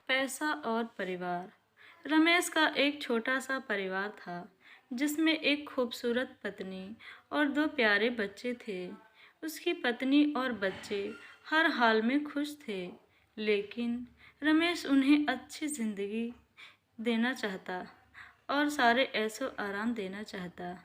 पैसा और परिवार। रमेश का एक छोटा सा परिवार था जिसमें एक खूबसूरत पत्नी और दो प्यारे बच्चे थे। उसकी पत्नी और बच्चे हर हाल में खुश थे, लेकिन रमेश उन्हें अच्छी जिंदगी देना चाहता और सारे ऐशो आराम देना चाहता,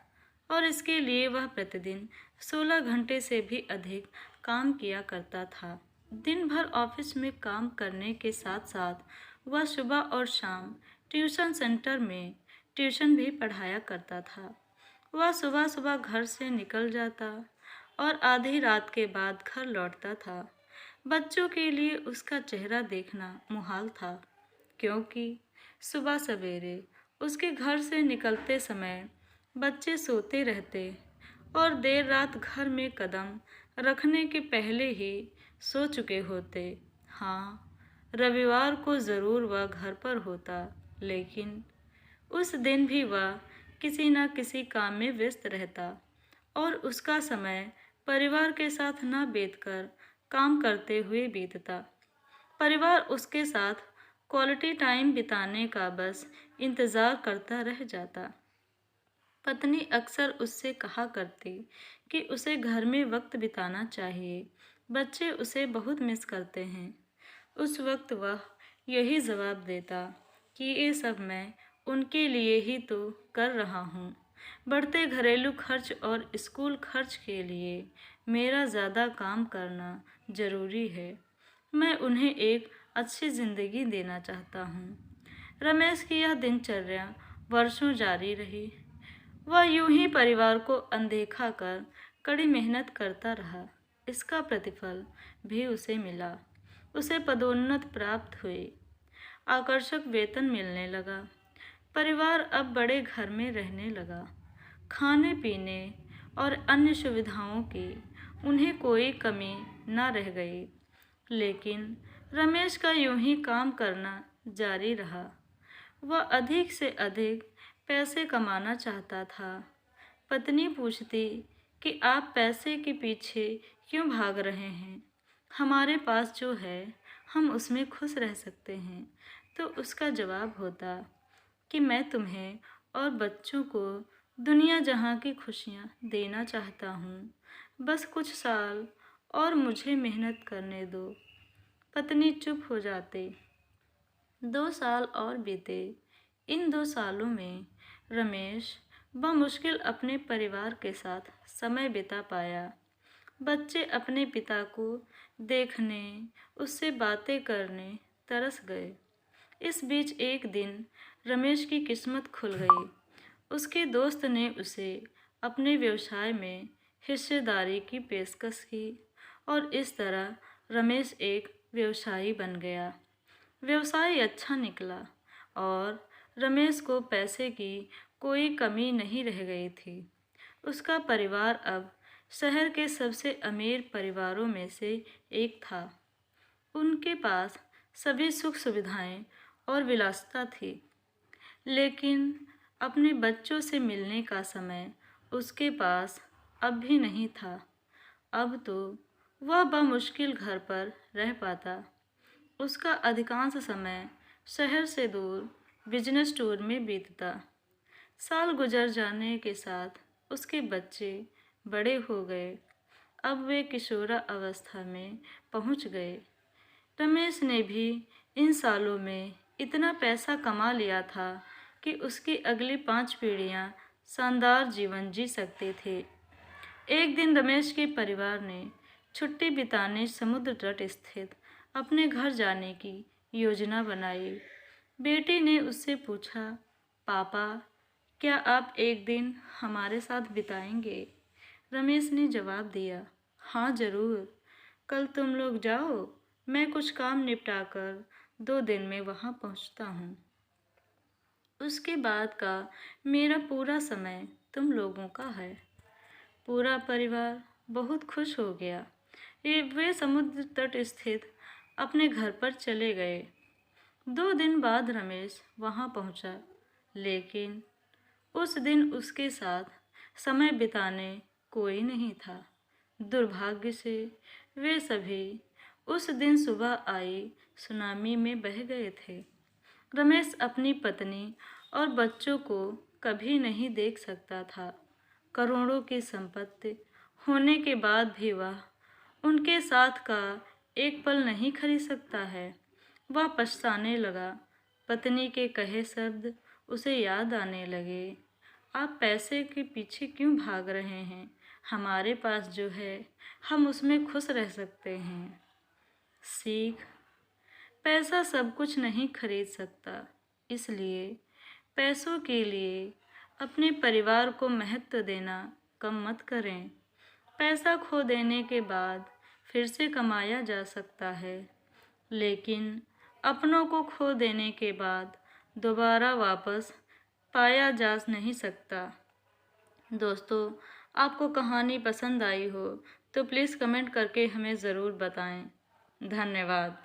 और इसके लिए वह प्रतिदिन 16 घंटे से भी अधिक काम किया करता था। दिन भर ऑफिस में काम करने के साथ साथ वह सुबह और शाम ट्यूशन सेंटर में ट्यूशन भी पढ़ाया करता था। वह सुबह सुबह घर से निकल जाता और आधी रात के बाद घर लौटता था। बच्चों के लिए उसका चेहरा देखना मुहाल था, क्योंकि सुबह सवेरे उसके घर से निकलते समय बच्चे सोते रहते और देर रात घर में कदम रखने के पहले ही सो चुके होते। हाँ, रविवार को ज़रूर वह घर पर होता, लेकिन उस दिन भी वह किसी न किसी काम में व्यस्त रहता और उसका समय परिवार के साथ न बीतकर काम करते हुए बीतता। परिवार उसके साथ क्वालिटी टाइम बिताने का बस इंतज़ार करता रह जाता। पत्नी अक्सर उससे कहा करती कि उसे घर में वक्त बिताना चाहिए, बच्चे उसे बहुत मिस करते हैं। उस वक्त वह यही जवाब देता कि ये सब मैं उनके लिए ही तो कर रहा हूँ। बढ़ते घरेलू खर्च और स्कूल खर्च के लिए मेरा ज़्यादा काम करना ज़रूरी है। मैं उन्हें एक अच्छी ज़िंदगी देना चाहता हूँ। रमेश की यह दिनचर्या वर्षों जारी रही। वह यूं ही परिवार को अनदेखा कर कड़ी मेहनत करता रहा। इसका प्रतिफल भी उसे मिला। उसे पदोन्नत प्राप्त हुई, आकर्षक वेतन मिलने लगा। परिवार अब बड़े घर में रहने लगा। खाने पीने और अन्य सुविधाओं की उन्हें कोई कमी न रह गई। लेकिन रमेश का यूं ही काम करना जारी रहा। वह अधिक से अधिक पैसे कमाना चाहता था। पत्नी पूछती कि आप पैसे के पीछे क्यों भाग रहे हैं? हमारे पास जो है हम उसमें खुश रह सकते हैं। तो उसका जवाब होता कि मैं तुम्हें और बच्चों को दुनिया जहां की खुशियां देना चाहता हूँ। बस कुछ साल और मुझे मेहनत करने दो। पत्नी चुप हो जाती। 2 साल और बीते। इन 2 सालों में रमेश बमुश्किल अपने परिवार के साथ समय बिता पाया। बच्चे अपने पिता को देखने, उससे बातें करने तरस गए। इस बीच एक दिन रमेश की किस्मत खुल गई। उसके दोस्त ने उसे अपने व्यवसाय में हिस्सेदारी की पेशकश की और इस तरह रमेश एक व्यवसायी बन गया। व्यवसाय अच्छा निकला और रमेश को पैसे की कोई कमी नहीं रह गई थी। उसका परिवार अब शहर के सबसे अमीर परिवारों में से एक था। उनके पास सभी सुख सुविधाएं और विलासिता थी, लेकिन अपने बच्चों से मिलने का समय उसके पास अब भी नहीं था। अब तो वह बमुश्किल घर पर रह पाता। उसका अधिकांश समय शहर से दूर बिजनेस टूर में बीतता। साल गुजर जाने के साथ उसके बच्चे बड़े हो गए। अब वे किशोरा अवस्था में पहुंच गए। रमेश ने भी इन सालों में इतना पैसा कमा लिया था कि उसकी अगली 5 पीढ़ियां शानदार जीवन जी सकते थे। एक दिन रमेश के परिवार ने छुट्टी बिताने समुद्र तट स्थित अपने घर जाने की योजना बनाई। बेटी ने उससे पूछा, पापा, क्या आप एक दिन हमारे साथ बिताएंगे? रमेश ने जवाब दिया, हाँ ज़रूर। कल तुम लोग जाओ, मैं कुछ काम निपटा कर 2 दिन में वहाँ पहुँचता हूँ। उसके बाद का मेरा पूरा समय तुम लोगों का है। पूरा परिवार बहुत खुश हो गया। वे समुद्र तट स्थित अपने घर पर चले गए। 2 दिन बाद रमेश वहाँ पहुँचा, लेकिन उस दिन उसके साथ समय बिताने कोई नहीं था। दुर्भाग्य से वे सभी उस दिन सुबह आई सुनामी में बह गए थे। रमेश अपनी पत्नी और बच्चों को कभी नहीं देख सकता था। करोड़ों की संपत्ति होने के बाद भी वह उनके साथ का एक पल नहीं खरीद सकता है। वह पछताने लगा। पत्नी के कहे शब्द उसे याद आने लगे। आप पैसे के पीछे क्यों भाग रहे हैं? हमारे पास जो है हम उसमें खुश रह सकते हैं। सीख: पैसा सब कुछ नहीं खरीद सकता, इसलिए पैसों के लिए अपने परिवार को महत्व देना कम मत करें। पैसा खो देने के बाद फिर से कमाया जा सकता है, लेकिन अपनों को खो देने के बाद दोबारा वापस पाया जा नहीं सकता। दोस्तों, आपको कहानी पसंद आई हो तो प्लीज़ कमेंट करके हमें ज़रूर बताएं। धन्यवाद।